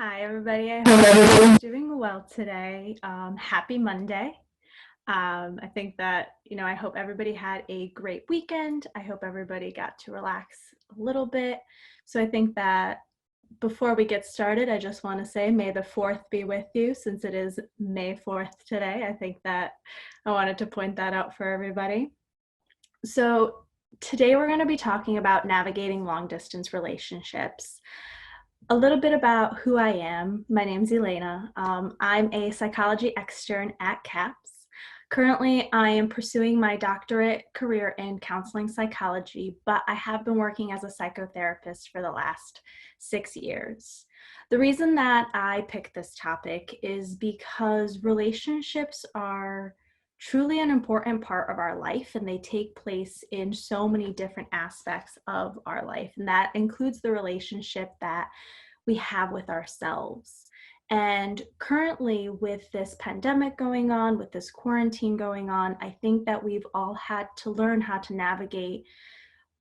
Hi, everybody. I hope everybody's doing well today. Happy Monday. I think that, I hope everybody had a great weekend. I hope everybody got to relax a little bit. So I think that before we get started, I just want to say May the 4th be with you, since it is May 4th today. I think that I wanted to point that out for everybody. So today we're going to be talking about navigating long distance relationships. A little bit about who I am. My name's Elena. I'm a psychology extern at CAPS. Currently, I am pursuing my doctorate career in counseling psychology, but I have been working as a psychotherapist for the last 6 years. The reason that I picked this topic is because relationships are truly an important part of our life, and they take place in so many different aspects of our life, and that includes the relationship that we have with ourselves. And currently, with this pandemic going on, with this quarantine going on, I think that we've all had to learn how to navigate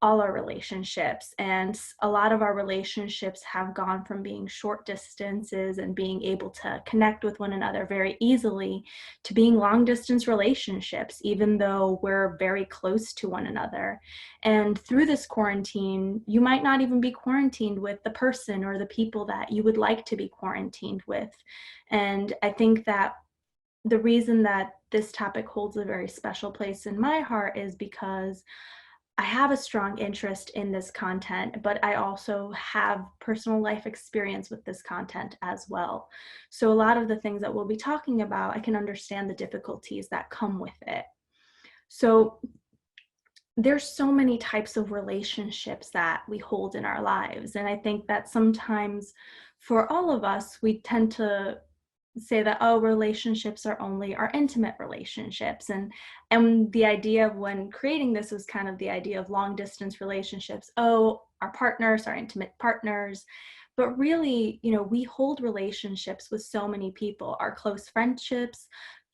all our relationships. And a lot of our relationships have gone from being short distances and being able to connect with one another very easily to being long distance relationships, even though we're very close to one another. And through this quarantine, you might not even be quarantined with the person or the people that you would like to be quarantined with. And I think that the reason that this topic holds a very special place in my heart is because I have a strong interest in this content, but I also have personal life experience with this content as well. So a lot of the things that we'll be talking about, I can understand the difficulties that come with it. So there's so many types of relationships that we hold in our lives. And I think that sometimes for all of us, we tend to say that, oh, relationships are only our intimate relationships. And the idea of when creating this was kind of the idea of long distance relationships. Oh, our partners, our intimate partners. But really, we hold relationships with so many people, our close friendships,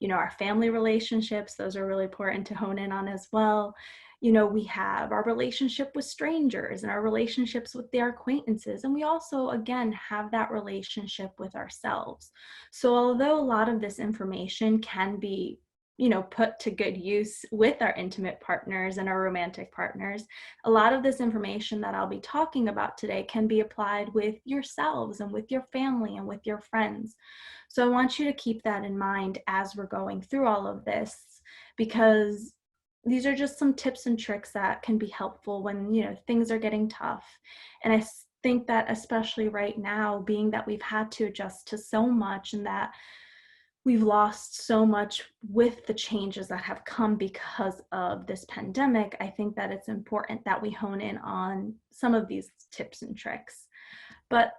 our family relationships. Those are really important to hone in on as well. We have our relationship with strangers and our relationships with their acquaintances. And we also, again, have that relationship with ourselves. So although a lot of this information can be, put to good use with our intimate partners and our romantic partners, a lot of this information that I'll be talking about today can be applied with yourselves and with your family and with your friends. So I want you to keep that in mind as we're going through all of this, because these are just some tips and tricks that can be helpful when, things are getting tough. And I think that especially right now, being that we've had to adjust to so much and that we've lost so much with the changes that have come because of this pandemic, I think that it's important that we hone in on some of these tips and tricks. But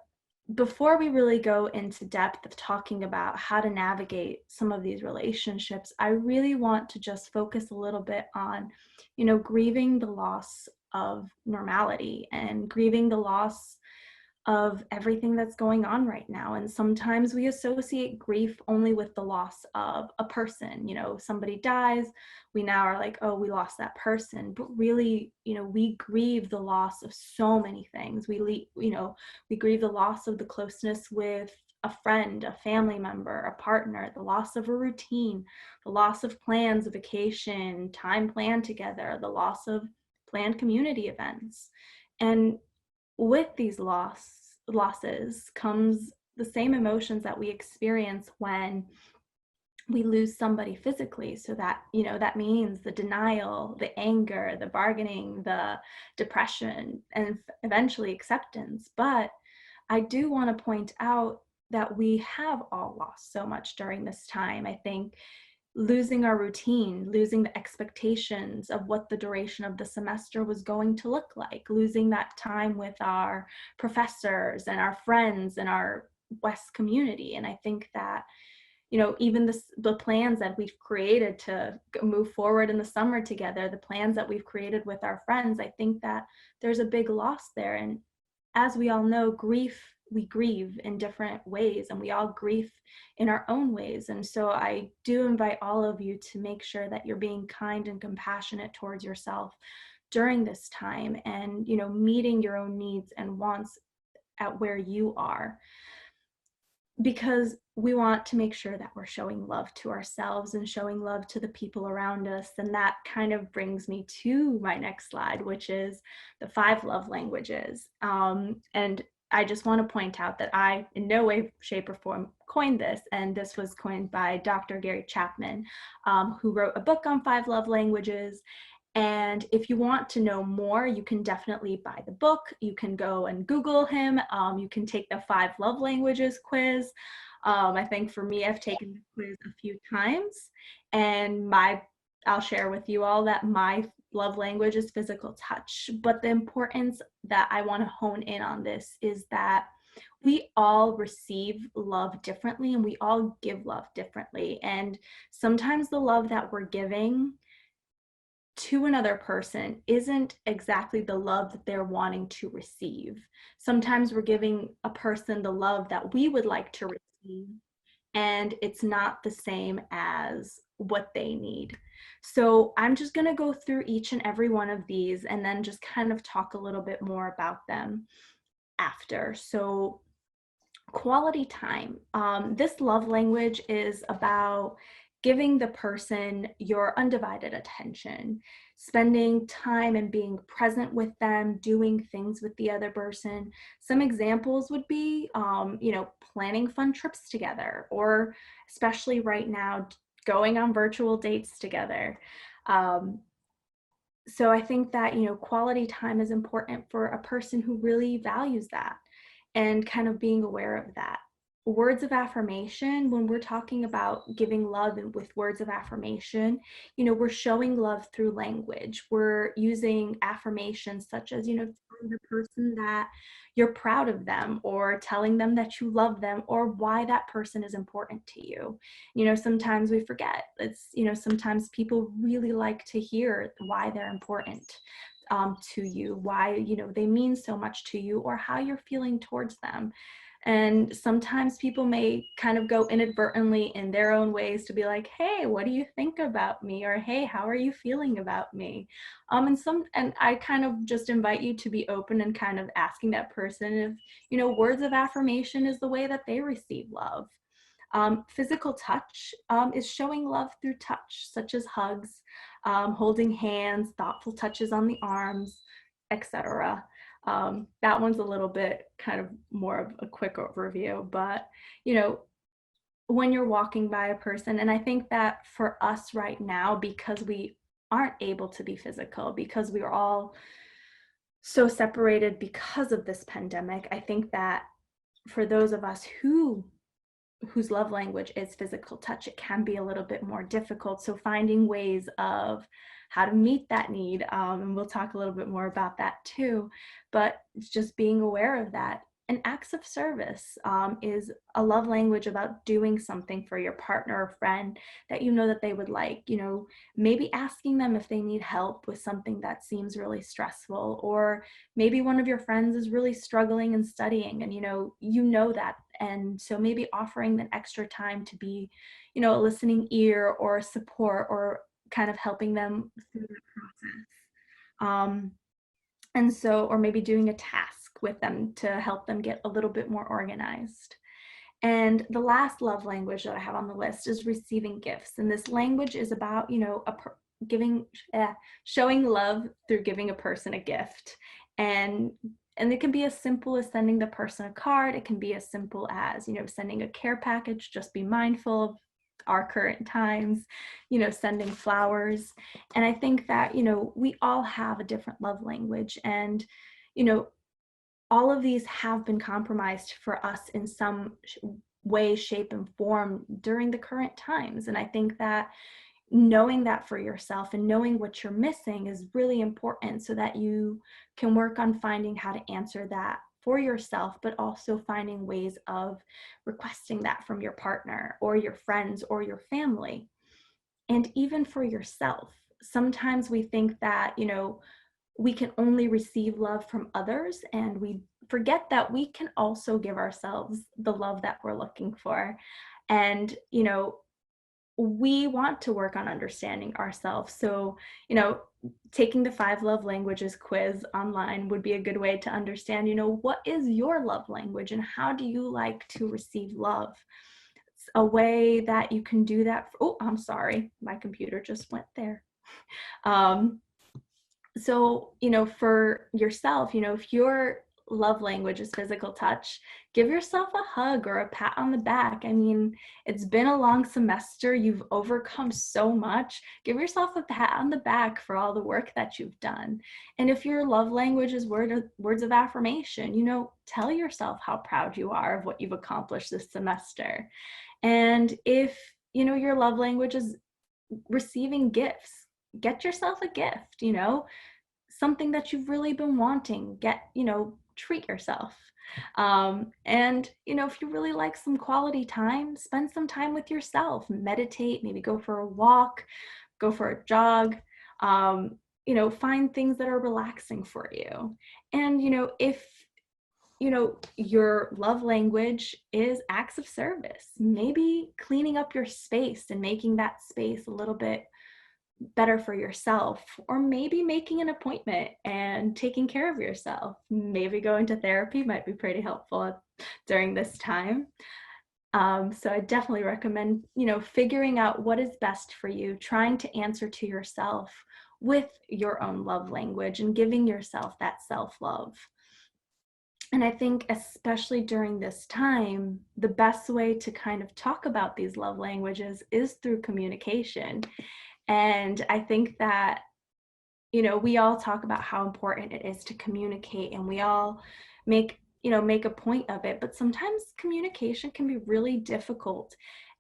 before we really go into depth of talking about how to navigate some of these relationships, I really want to just focus a little bit on, grieving the loss of normality and grieving the loss of everything that's going on right now. And sometimes we associate grief only with the loss of a person. Somebody dies, we now are like, oh, we lost that person. But really, we grieve the loss of so many things. We grieve the loss of the closeness with a friend, a family member, a partner, the loss of a routine, the loss of plans, a vacation, time planned together, the loss of planned community events. And with these losses comes the same emotions that we experience when we lose somebody physically. So that, that means the denial, the anger, the bargaining, the depression, and eventually acceptance. But I do want to point out that we have all lost so much during this time. I think losing our routine, losing the expectations of what the duration of the semester was going to look like, losing that time with our professors and our friends and our West community. And I think that, even the plans that we've created to move forward in the summer together, the plans that we've created with our friends, I think that there's a big loss there. And as we all know, we grieve in different ways, and we all grieve in our own ways. And so I do invite all of you to make sure that you're being kind and compassionate towards yourself during this time, and meeting your own needs and wants at where you are. because we want to make sure that we're showing love to ourselves and showing love to the people around us. And that kind of brings me to my next slide, which is the 5 love languages. And I just want to point out that I, in no way, shape, or form, coined this. And this was coined by Dr. Gary Chapman, who wrote a book on 5 love languages. And if you want to know more, you can definitely buy the book. You can go and Google him. You can take the 5 love languages quiz. I think for me, I've taken the quiz a few times, and I'll share with you all that my love language is physical touch. But the importance that I want to hone in on this is that we all receive love differently, and we all give love differently. And sometimes the love that we're giving to another person isn't exactly the love that they're wanting to receive. Sometimes we're giving a person the love that we would like to receive, and it's not the same as what they need. So I'm just going to go through each and every one of these and then just kind of talk a little bit more about them after. So quality time. This love language is about giving the person your undivided attention, spending time and being present with them, doing things with the other person. Some examples would be, planning fun trips together, or especially right now, going on virtual dates together. So I think that, quality time is important for a person who really values that, and kind of being aware of that. Words of affirmation, when we're talking about giving love and with words of affirmation, we're showing love through language. We're using affirmations such as, telling the person that you're proud of them, or telling them that you love them, or why that person is important to you. Sometimes we forget. Sometimes people really like to hear why they're important to you, why, they mean so much to you, or how you're feeling towards them. And sometimes people may kind of go inadvertently in their own ways to be like, hey, what do you think about me? Or, hey, how are you feeling about me? And I kind of just invite you to be open and kind of asking that person if, words of affirmation is the way that they receive love. Physical touch is showing love through touch, such as hugs, holding hands, thoughtful touches on the arms, etc. That one's a little bit kind of more of a quick overview, but when you're walking by a person, and I think that for us right now, because we aren't able to be physical, because we are all so separated because of this pandemic, I think that for those of us whose love language is physical touch, it can be a little bit more difficult. So finding ways of how to meet that need, and we'll talk a little bit more about that too, but it's just being aware of that. And acts of service is a love language about doing something for your partner or friend that that they would like. Maybe asking them if they need help with something that seems really stressful, or maybe one of your friends is really struggling and studying, and that. And so maybe offering that extra time to be, a listening ear or support, or kind of helping them through that process. And so, or maybe doing a task with them to help them get a little bit more organized. And the last love language that I have on the list is receiving gifts. And this language is about, showing love through giving a person a gift. And it can be as simple as sending the person a card. It can be as simple as, sending a care package. Just be mindful of our current times, sending flowers. And I think that, we all have a different love language, and, all of these have been compromised for us in some way, shape, and form during the current times. And I think that knowing that for yourself and knowing what you're missing is really important, so that you can work on finding how to answer that for yourself, but also finding ways of requesting that from your partner or your friends or your family. And even for yourself, sometimes we think that, we can only receive love from others, and we forget that we can also give ourselves the love that we're looking for. And, we want to work on understanding ourselves. So, you know, taking the 5 love languages quiz online would be a good way to understand, you know, what is your love language and how do you like to receive love? It's a way that you can do that. Oh, I'm sorry, my computer just went there. Um, so, you know, for yourself, you know, if your love language is physical touch, give yourself a hug or a pat on the back. I mean, it's been a long semester. You've overcome so much. Give yourself a pat on the back for all the work that you've done. And if your love language is words of affirmation, you know, tell yourself how proud you are of what you've accomplished this semester. And if, you know, your love language is receiving gifts, get yourself a gift, you know, something that you've really been wanting. You know, treat yourself. And, you know, if you really like some quality time, spend some time with yourself, meditate, maybe go for a walk, go for a jog, you know, find things that are relaxing for you. And, you know, if, you know, your love language is acts of service, maybe cleaning up your space and making that space a little bit better for yourself, or maybe making an appointment and taking care of yourself. Maybe going to therapy might be pretty helpful during this time. So I definitely recommend, you know, figuring out what is best for you, trying to answer to yourself with your own love language and giving yourself that self-love. And I think especially during this time, the best way to kind of talk about these love languages is through communication. And I think that, you know, we all talk about how important it is to communicate, and we all make a point of it, but sometimes communication can be really difficult.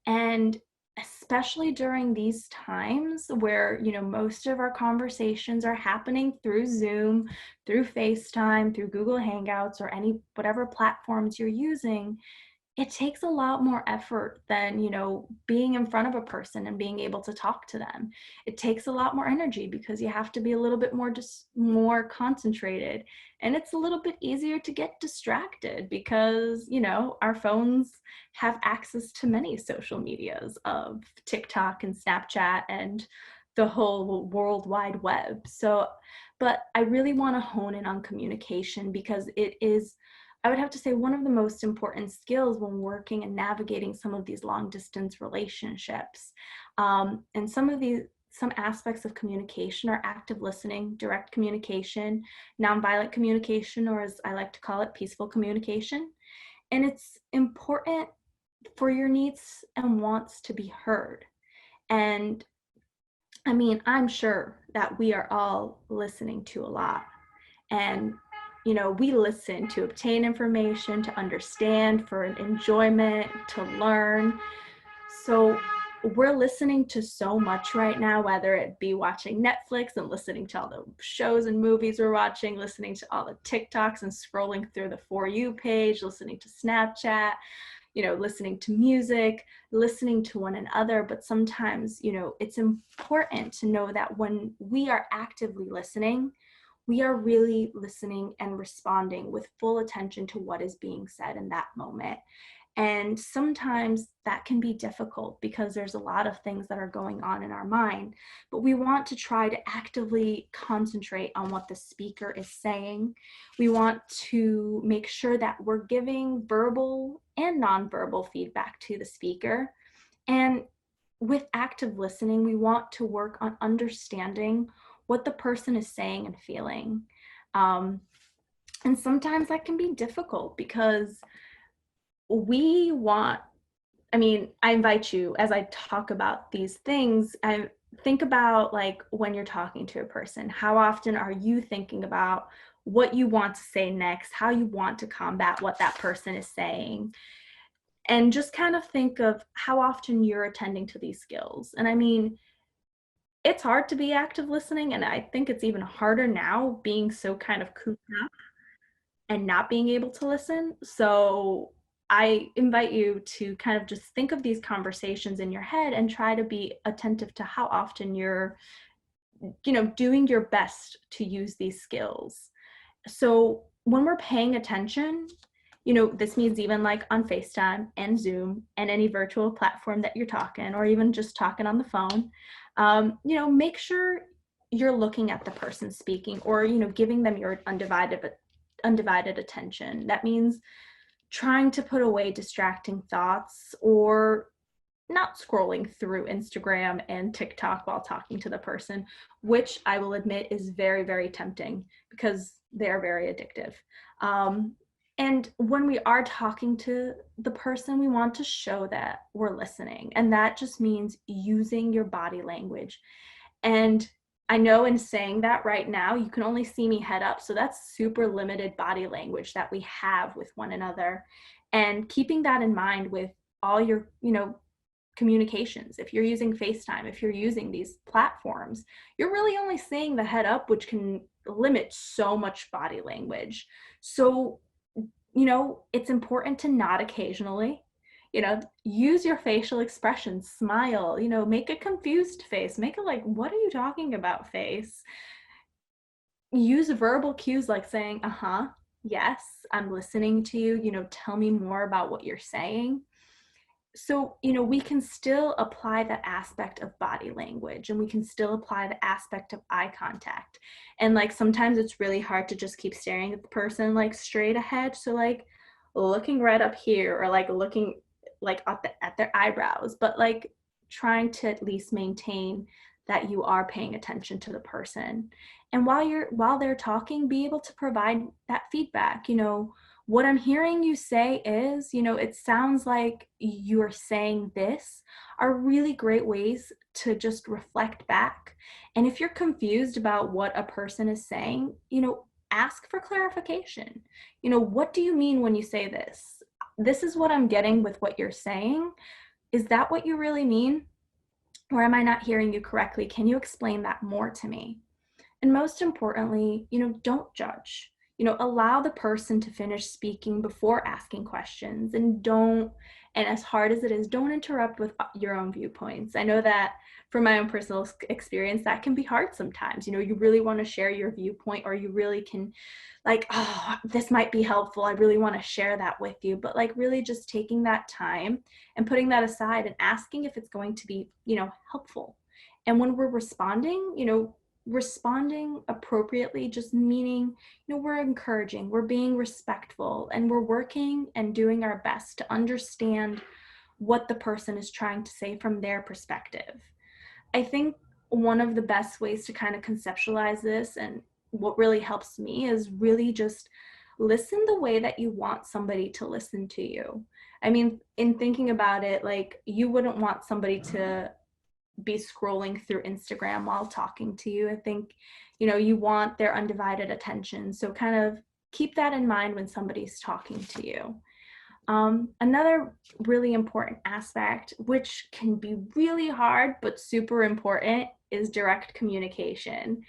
And especially during these times where, you know, most of our conversations are happening through Zoom, through FaceTime, through Google Hangouts, or any whatever platforms you're using, it takes a lot more effort than, you know, being in front of a person and being able to talk to them. It takes a lot more energy because you have to be a little bit more just more concentrated, and it's a little bit easier to get distracted because, you know, our phones have access to many social medias of TikTok and Snapchat and the whole world wide web. So, but I really want to hone in on communication because it is, I would have to say, one of the most important skills when working and navigating some of these long distance relationships. And some aspects of communication are active listening, direct communication, nonviolent communication, or as I like to call it, peaceful communication. And it's important for your needs and wants to be heard. And I mean, I'm sure that we are all listening to a lot. And, you know, we listen to obtain information, to understand, for enjoyment, to learn. So we're listening to so much right now, whether it be watching Netflix and listening to all the shows and movies we're watching, listening to all the TikToks and scrolling through the For You page, listening to Snapchat, you know, listening to music, listening to one another. But sometimes, you know, it's important to know that when we are actively listening, we are really listening and responding with full attention to what is being said in that moment. And sometimes that can be difficult because there's a lot of things that are going on in our mind, but we want to try to actively concentrate on what the speaker is saying. We want to make sure that we're giving verbal and nonverbal feedback to the speaker. And with active listening, we want to work on understanding what the person is saying and feeling. Um, and sometimes that can be difficult because we want, I mean, I invite you as I talk about these things, I think about, like, when you're talking to a person, how often are you thinking about what you want to say next, how you want to combat what that person is saying? And just kind of think of how often you're attending to these skills. And I mean, it's hard to be active listening, and I think it's even harder now being so kind of cooped up and not being able to listen. So I invite you to kind of just think of these conversations in your head and try to be attentive to how often you're, you know, doing your best to use these skills. So when we're paying attention, This means even like on FaceTime and Zoom and any virtual platform that you're talking, or even just talking on the phone. Make sure you're looking at the person speaking, or, giving them your undivided attention. That means trying to put away distracting thoughts, or not scrolling through Instagram and TikTok while talking to the person, which I will admit is very, very tempting because they're very addictive. And when we are talking to the person, we want to show that we're listening. And that just means using your body language. And I know in saying that right now, you can only see me head up. So that's super limited body language that we have with one another. And keeping that in mind with all your, communications. If you're using FaceTime, if you're using these platforms, you're really only seeing the head up, which can limit so much body language. So, it's important to nod occasionally, use your facial expressions, smile, make a confused face, make a like, what are you talking about face? Use verbal cues like saying, uh-huh, yes, I'm listening to you, tell me more about what you're saying. So, we can still apply that aspect of body language, and we can still apply the aspect of eye contact. And like sometimes it's really hard to just keep staring at the person like straight ahead. So like looking right up here, or like looking like at their eyebrows, but like trying to at least maintain that you are paying attention to the person. And while they're talking, be able to provide that feedback. What I'm hearing you say is, it sounds like you're saying this, are really great ways to just reflect back. And if you're confused about what a person is saying, ask for clarification. What do you mean when you say this? This is what I'm getting with what you're saying. Is that what you really mean? Or am I not hearing you correctly? Can you explain that more to me? And most importantly, don't judge. Allow the person to finish speaking before asking questions, and as hard as it is, don't interrupt with your own viewpoints. I know that from my own personal experience, that can be hard sometimes. You really want to share your viewpoint, or you really can like, oh, this might be helpful. I really want to share that with you. But like really just taking that time and putting that aside and asking if it's going to be, helpful. And when we're responding appropriately, just meaning, we're encouraging, we're being respectful, and we're working and doing our best to understand what the person is trying to say from their perspective. I think one of the best ways to kind of conceptualize this, and what really helps me, is really just listen the way that you want somebody to listen to you. I mean, in thinking about it, like you wouldn't want somebody to be scrolling through Instagram while talking to you. I think, you want their undivided attention. So kind of keep that in mind when somebody's talking to you. Another really important aspect, which can be really hard but super important, is direct communication.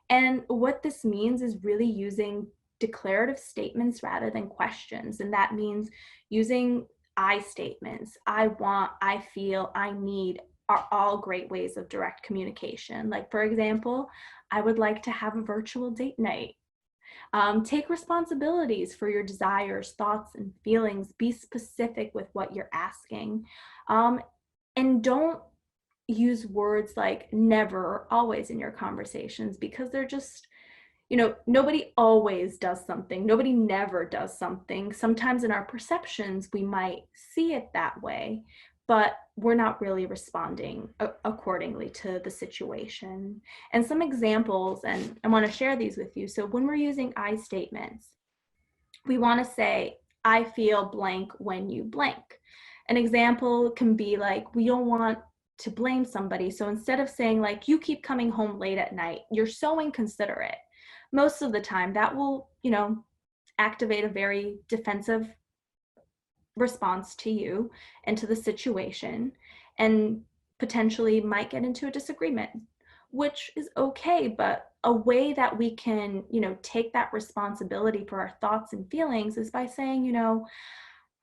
And what this means is really using declarative statements rather than questions. And that means using I statements. I want, I feel, I need are all great ways of direct communication. Like, for example, I would like to have a virtual date night. Take responsibilities for your desires, thoughts, and feelings. Be specific with what you're asking. And don't use words like never or always in your conversations, because they're just, nobody always does something. Nobody never does something. Sometimes in our perceptions, we might see it that way, but we're not really responding accordingly to the situation. And some examples, and I want to share these with you. So when we're using I statements, we want to say, I feel blank when you blank. An example can be like, we don't want to blame somebody. So instead of saying like, you keep coming home late at night, you're so inconsiderate. Most of the time that will, activate a very defensive response to you and to the situation, and potentially might get into a disagreement, which is okay. But a way that we can, take that responsibility for our thoughts and feelings is by saying,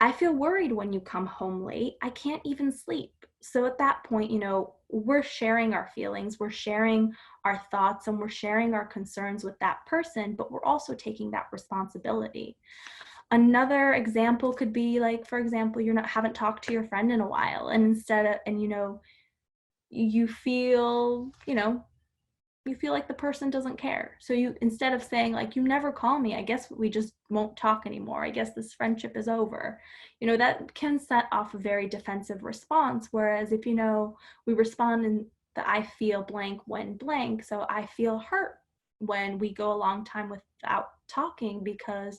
I feel worried when you come home late. I can't even sleep. So at that point, we're sharing our feelings, we're sharing our thoughts, and we're sharing our concerns with that person, but we're also taking that responsibility. Another example could be like, for example, haven't talked to your friend in a while, and you feel, you feel like the person doesn't care. So instead of saying like, you never call me, I guess we just won't talk anymore, I guess this friendship is over, that can set off a very defensive response. Whereas if, we respond in the I feel blank when blank, so I feel hurt when we go a long time without talking because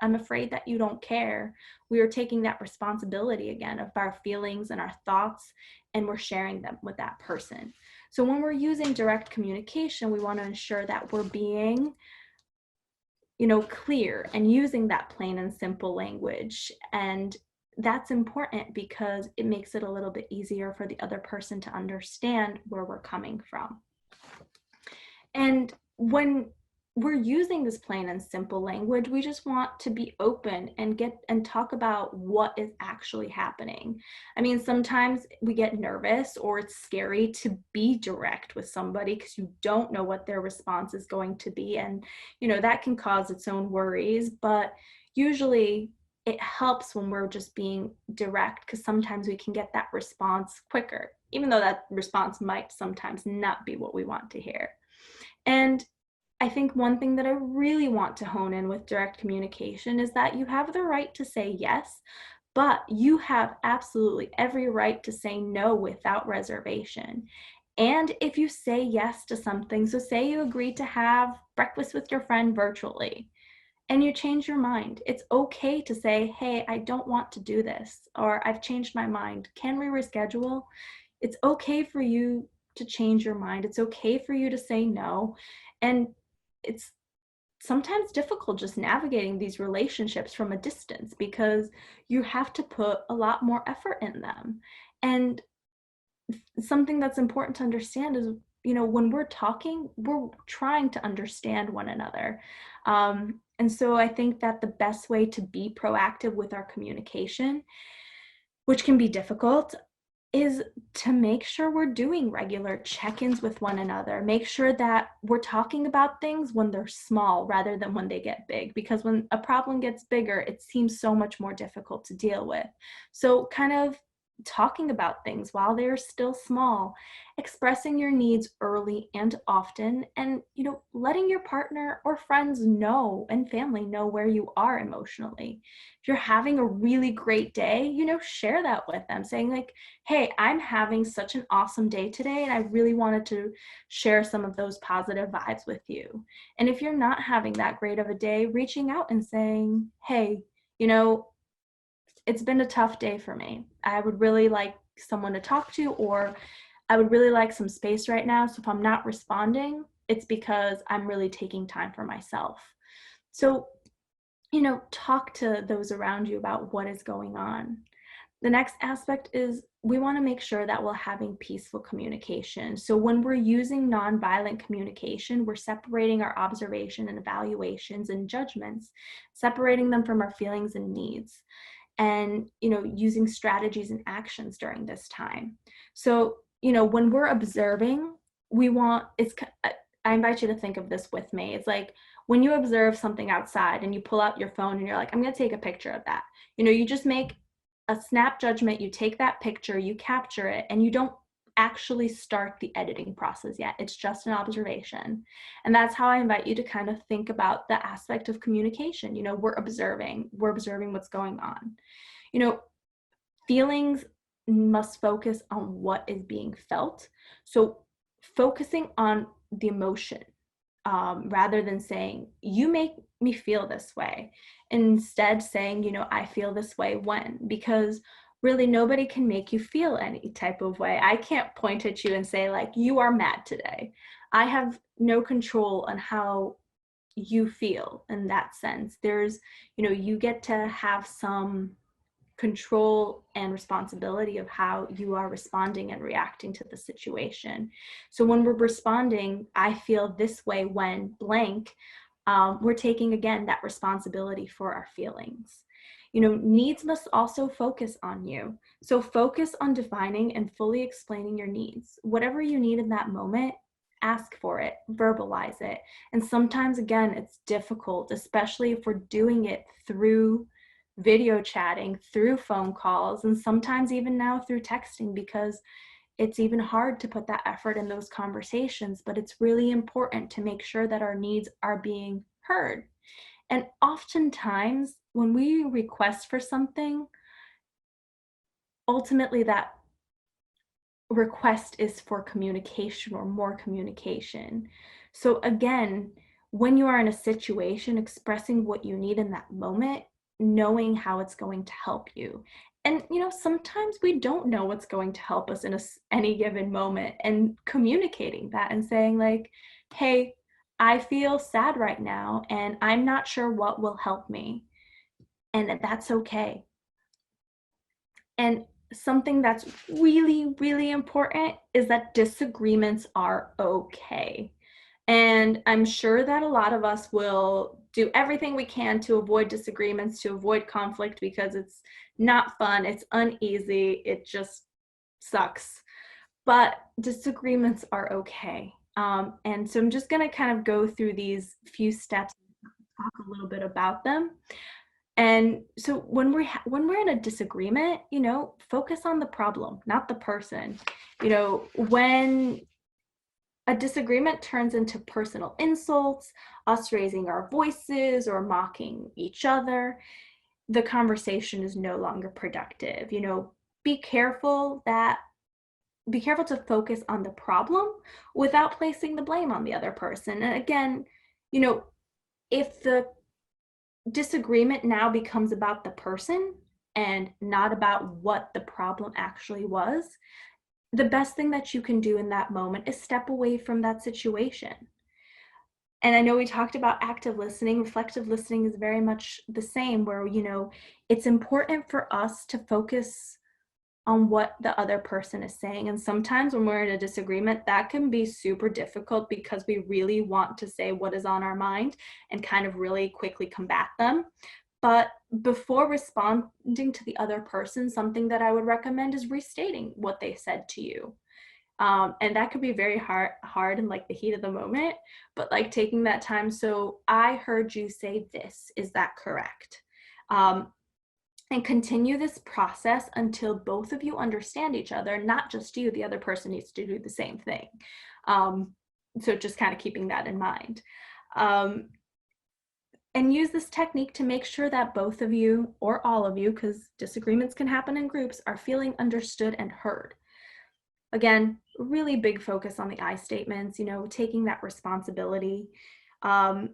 I'm afraid that you don't care. We are taking that responsibility again of our feelings and our thoughts, and we're sharing them with that person. So when we're using direct communication, we want to ensure that we're being, clear and using that plain and simple language. And that's important because it makes it a little bit easier for the other person to understand where we're coming from. And when we're using this plain and simple language, we just want to be open and talk about what is actually happening. I mean, sometimes we get nervous or it's scary to be direct with somebody because you don't know what their response is going to be. And, that can cause its own worries, but usually it helps when we're just being direct, because sometimes we can get that response quicker, even though that response might sometimes not be what we want to hear. And I think one thing that I really want to hone in with direct communication is that you have the right to say yes, but you have absolutely every right to say no without reservation. And if you say yes to something, so say you agree to have breakfast with your friend virtually and you change your mind, it's okay to say, hey, I don't want to do this, or I've changed my mind. Can we reschedule? It's okay for you to change your mind. It's okay for you to say no. And it's sometimes difficult just navigating these relationships from a distance because you have to put a lot more effort in them. And something that's important to understand is, when we're talking, we're trying to understand one another. And so I think that the best way to be proactive with our communication, which can be difficult, is to make sure we're doing regular check-ins with one another. Make sure that we're talking about things when they're small rather than when they get big, because when a problem gets bigger, it seems so much more difficult to deal with. So kind of talking about things while they're still small, expressing your needs early and often, and letting your partner or friends know and family know where you are emotionally. If you're having a really great day, share that with them, saying like, hey, I'm having such an awesome day today, and I really wanted to share some of those positive vibes with you. And if you're not having that great of a day, reaching out and saying, hey, it's been a tough day for me. I would really like someone to talk to, or I would really like some space right now. So if I'm not responding, it's because I'm really taking time for myself. So, talk to those around you about what is going on. The next aspect is we want to make sure that we're having peaceful communication. So when we're using nonviolent communication, we're separating our observation and evaluations and judgments, separating them from our feelings and needs, and using strategies and actions during this time. So when we're observing, I invite you to think of this with me. It's like when you observe something outside and you pull out your phone and you're like, I'm going to take a picture of that. You just make a snap judgment, you take that picture, you capture it, and you don't actually start the editing process yet. It's just an observation. And that's how I invite you to kind of think about the aspect of communication. We're observing what's going on. Feelings must focus on what is being felt. So focusing on the emotion, rather than saying, you make me feel this way. Instead saying, I feel this way when, because really nobody can make you feel any type of way. I can't point at you and say like, you are mad today. I have no control on how you feel in that sense. There's, you get to have some control and responsibility of how you are responding and reacting to the situation. So when we're responding, I feel this way when blank, we're taking again that responsibility for our feelings. Needs must also focus on you. So focus on defining and fully explaining your needs. Whatever you need in that moment, ask for it, verbalize it. And sometimes, again, it's difficult, especially if we're doing it through video chatting, through phone calls, and sometimes even now through texting, because it's even hard to put that effort in those conversations. But it's really important to make sure that our needs are being heard. And oftentimes, when we request for something, ultimately that request is for communication or more communication. So again, when you are in a situation, expressing what you need in that moment, knowing how it's going to help you. And sometimes we don't know what's going to help us in any given moment, and communicating that and saying like, hey, I feel sad right now and I'm not sure what will help me. And that's okay. And something that's really, really important is that disagreements are okay. And I'm sure that a lot of us will do everything we can to avoid disagreements, to avoid conflict, because it's not fun, it's uneasy, it just sucks. But disagreements are okay. And so I'm just going to kind of go through these few steps and talk a little bit about them. And so when we're in a disagreement, focus on the problem, not the person. When a disagreement turns into personal insults, us raising our voices or mocking each other, the conversation is no longer productive. Be careful to focus on the problem without placing the blame on the other person. And again, if the disagreement now becomes about the person and not about what the problem actually was, the best thing that you can do in that moment is step away from that situation. And I know we talked about active listening. Reflective listening is very much the same, where, it's important for us to focus on what the other person is saying. And sometimes when we're in a disagreement, that can be super difficult because we really want to say what is on our mind and kind of really quickly combat them. But before responding to the other person, something that I would recommend is restating what they said to you. And that could be very hard in like the heat of the moment, but like taking that time. So I heard you say this, is that correct? And continue this process until both of you understand each other, not just you, the other person needs to do the same thing. So just kind of keeping that in mind. And use this technique to make sure that both of you, or all of you, because disagreements can happen in groups, are feeling understood and heard. Again, really big focus on the I statements, taking that responsibility. I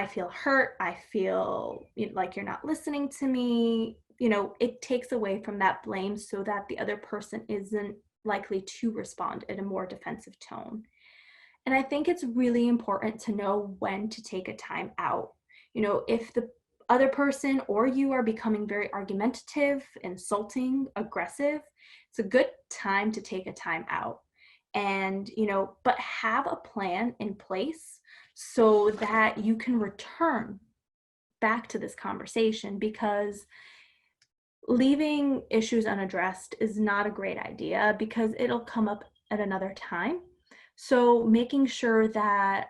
feel hurt, I feel like you're not listening to me. It takes away from that blame so that the other person isn't likely to respond in a more defensive tone. And I think it's really important to know when to take a time out. If the other person or you are becoming very argumentative, insulting, aggressive, it's a good time to take a time out. And, but have a plan in place so that you can return back to this conversation, because leaving issues unaddressed is not a great idea because it'll come up at another time. So making sure that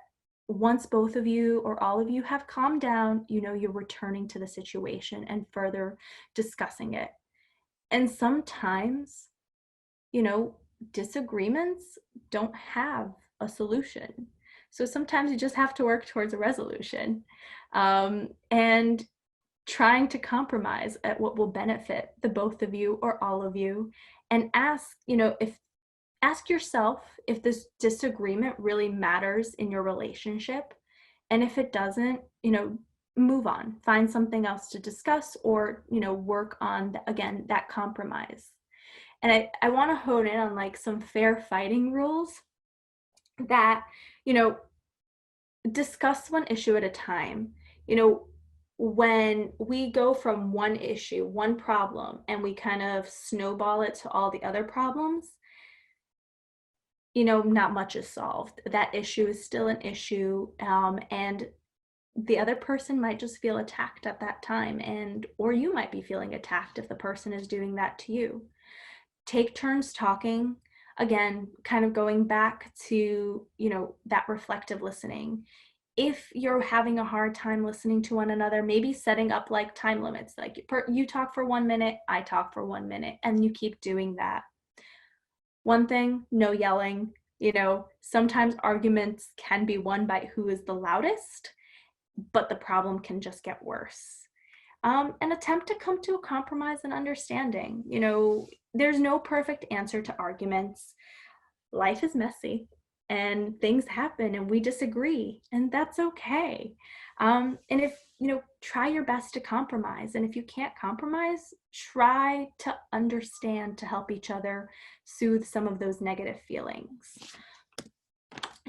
once both of you or all of you have calmed down, you're returning to the situation and further discussing it. And sometimes, disagreements don't have a solution. So sometimes you just have to work towards a resolution, and trying to compromise at what will benefit the both of you or all of you. And ask yourself if this disagreement really matters in your relationship. And if it doesn't, move on, find something else to discuss, or, work on, again, that compromise. And I want to hone in on like some fair fighting rules that, discuss one issue at a time. When we go from one issue, one problem, and we kind of snowball it to all the other problems, not much is solved. That issue is still an issue, and the other person might just feel attacked at that time, or you might be feeling attacked if the person is doing that to you. Take turns talking. again, kind of going back to, that reflective listening. If you're having a hard time listening to one another, maybe setting up like time limits, like you talk for 1 minute, I talk for 1 minute, and you keep doing that. One thing, no yelling. Sometimes arguments can be won by who is the loudest, but the problem can just get worse. And attempt to come to a compromise and understanding. There's no perfect answer to arguments. Life is messy and things happen and we disagree, and that's okay. And if, try your best to compromise. And if you can't compromise, try to understand to help each other soothe some of those negative feelings.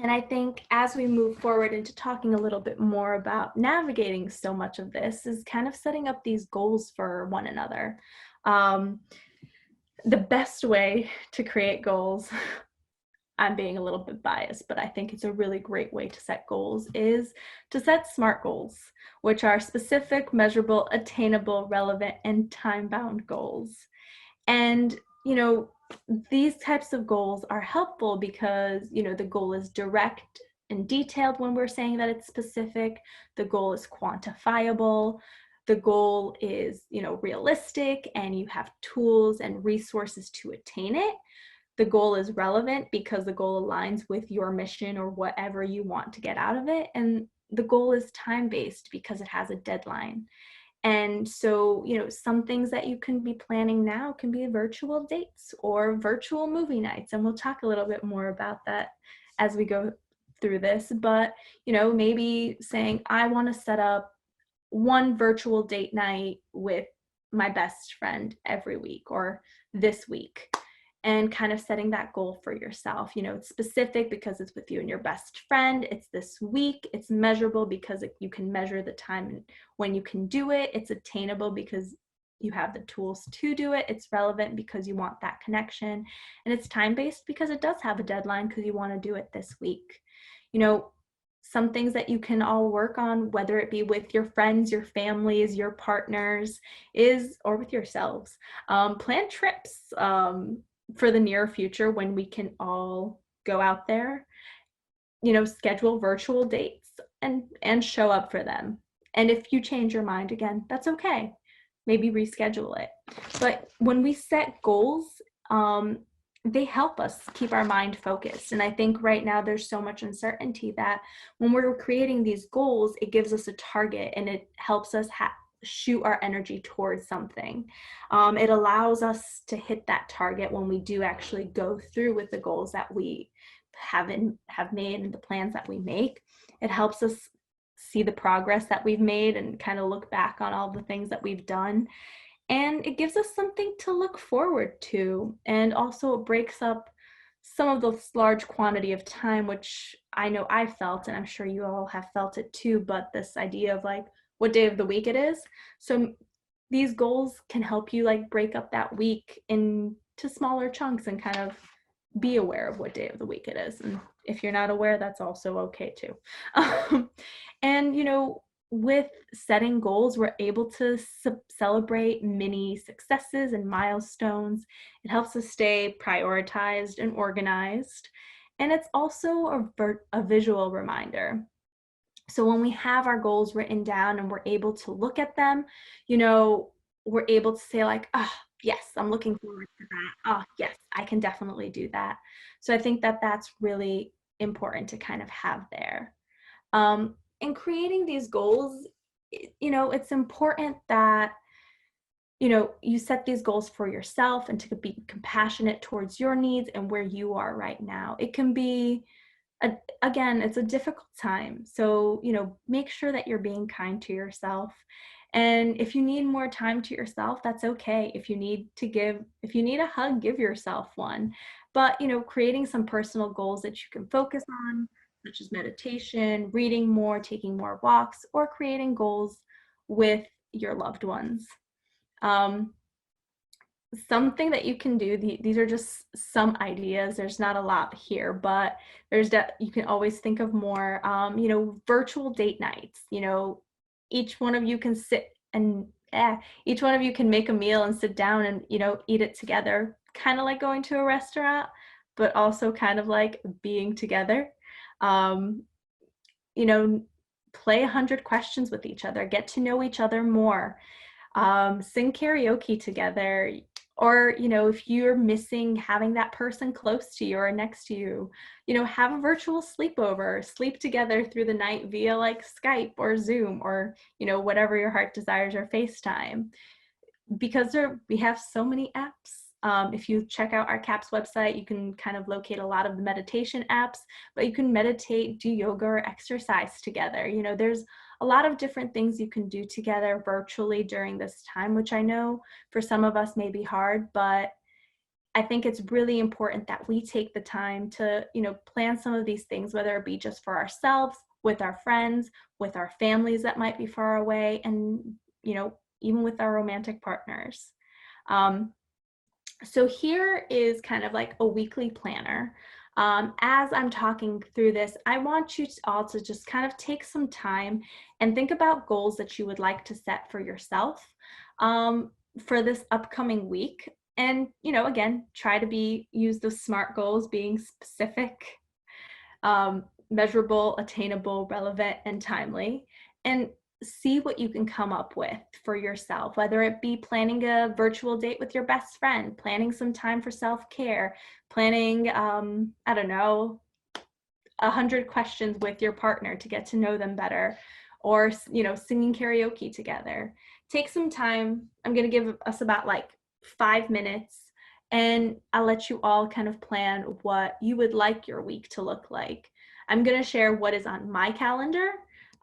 And I think as we move forward into talking a little bit more about navigating so much of this is kind of setting up these goals for one another. The best way to create goals, I'm being a little bit biased, but I think it's a really great way to set goals, is to set SMART goals, which are specific, measurable, attainable, relevant, and time-bound goals. And, these types of goals are helpful because, the goal is direct and detailed when we're saying that it's specific. The goal is quantifiable. The goal is, realistic, and you have tools and resources to attain it. The goal is relevant because the goal aligns with your mission or whatever you want to get out of it. And the goal is time-based because it has a deadline. And so, some things that you can be planning now can be virtual dates or virtual movie nights. And we'll talk a little bit more about that as we go through this. But, maybe saying, I want to set up one virtual date night with my best friend every week or this week, and kind of setting that goal for yourself. It's specific because it's with you and your best friend. It's this week. It's measurable because you can measure the time when you can do it. It's attainable because you have the tools to do it. It's relevant because you want that connection. And it's time-based because it does have a deadline because you want to do it this week. Some things that you can all work on, whether it be with your friends, your families, your partners, or with yourselves. Plan trips for the near future when we can all go out there, schedule virtual dates and show up for them. And if you change your mind again, that's okay. Maybe reschedule it. But when we set goals, they help us keep our mind focused. And I think right now there's so much uncertainty that when we're creating these goals, it gives us a target and it helps us shoot our energy towards something. It allows us to hit that target when we do actually go through with the goals that we have made and the plans that we make. It helps us see the progress that we've made and kind of look back on all the things that we've done. And it gives us something to look forward to. And also it breaks up some of this large quantity of time, which I know I felt, and I'm sure you all have felt it too, but this idea of like what day of the week it is. So these goals can help you like break up that week into smaller chunks and kind of be aware of what day of the week it is. And if you're not aware, that's also okay too. And, with setting goals, we're able to celebrate mini successes and milestones. It helps us stay prioritized and organized. And it's also a visual reminder. So when we have our goals written down and we're able to look at them, we're able to say like, oh, yes, I'm looking forward to that. Oh, yes, I can definitely do that. So I think that that's really important to kind of have there. In creating these goals, it's important that, you set these goals for yourself and to be compassionate towards your needs and where you are right now. It can be, again, it's a difficult time. So, make sure that you're being kind to yourself. And if you need more time to yourself, that's okay. If you need a hug, give yourself one. But, creating some personal goals that you can focus on, such as meditation, reading more, taking more walks, or creating goals with your loved ones. Something that you can do, these are just some ideas. There's not a lot here, but you can always think of more, virtual date nights. Each one of you can each one of you can make a meal and sit down and, eat it together, kind of like going to a restaurant, but also kind of like being together. Um, you know, play 100 questions with each other, get to know each other more, sing karaoke together, or if you're missing having that person close to you or next to you, have a virtual sleepover, sleep together through the night via like Skype or Zoom or whatever your heart desires, or FaceTime, because we have so many apps. If you check out our CAPS website, you can kind of locate a lot of the meditation apps, but you can meditate, do yoga, or exercise together. There's a lot of different things you can do together virtually during this time, which I know for some of us may be hard, but I think it's really important that we take the time to, plan some of these things, whether it be just for ourselves, with our friends, with our families that might be far away, and, even with our romantic partners. So here is kind of like a weekly planner. As I'm talking through this, I want you all to just kind of take some time and think about goals that you would like to set for yourself for this upcoming week. And, again, try to use those SMART goals, being specific, measurable, attainable, relevant, and timely. And see what you can come up with for yourself, whether it be planning a virtual date with your best friend, planning some time for self-care, planning, I don't know, 100 questions with your partner to get to know them better, or, singing karaoke together. Take some time. I'm going to give us about like 5 minutes, and I'll let you all kind of plan what you would like your week to look like. I'm going to share what is on my calendar.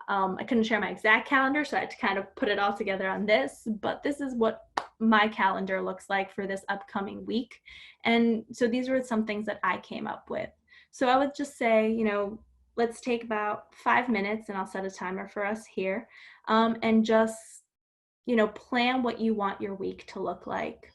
I couldn't share my exact calendar, so I had to kind of put it all together on this, but this is what my calendar looks like for this upcoming week. And so these were some things that I came up with. So I would just say, let's take about 5 minutes, and I'll set a timer for us here, and just, plan what you want your week to look like.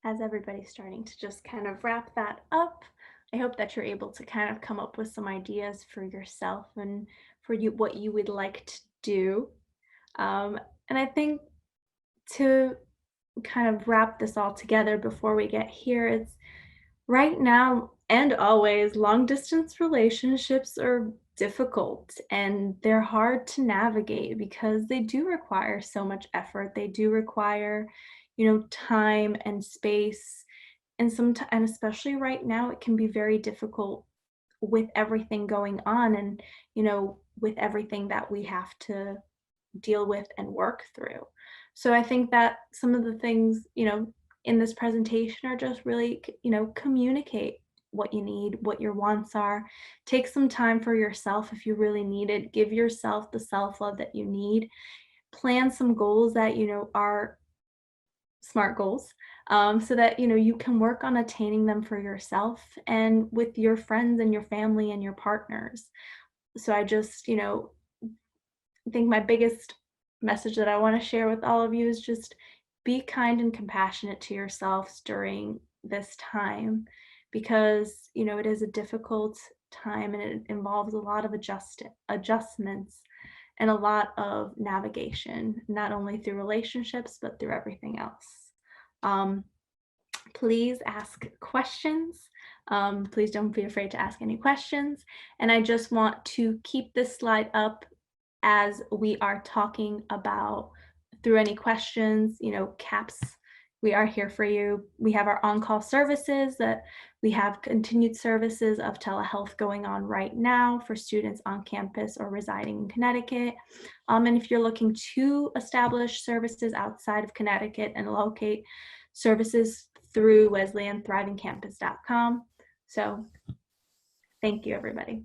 As everybody's starting to just kind of wrap that up, I hope that you're able to kind of come up with some ideas for yourself and for you what you would like to do. And I think to kind of wrap this all together before we get here, it's right now and always, long distance relationships are difficult and they're hard to navigate because they do require so much effort. They do require, time and space. And especially right now, it can be very difficult with everything going on and, with everything that we have to deal with and work through. So I think that some of the things, in this presentation are just really, communicate what you need, what your wants are. Take some time for yourself if you really need it. Give yourself the self-love that you need. Plan some goals that, are smart goals, so that, you can work on attaining them for yourself and with your friends and your family and your partners. So I just, I think my biggest message that I want to share with all of you is just be kind and compassionate to yourselves during this time because, it is a difficult time and it involves a lot of adjustments and a lot of navigation, not only through relationships, but through everything else. Please ask questions. Please don't be afraid to ask any questions. And I just want to keep this slide up as we are talking about through any questions, CAPS, we are here for you. We have our on-call services that we have continued services of telehealth going on right now for students on campus or residing in Connecticut. And if you're looking to establish services outside of Connecticut and locate services through WesleyanThrivingCampus.com. So thank you, everybody.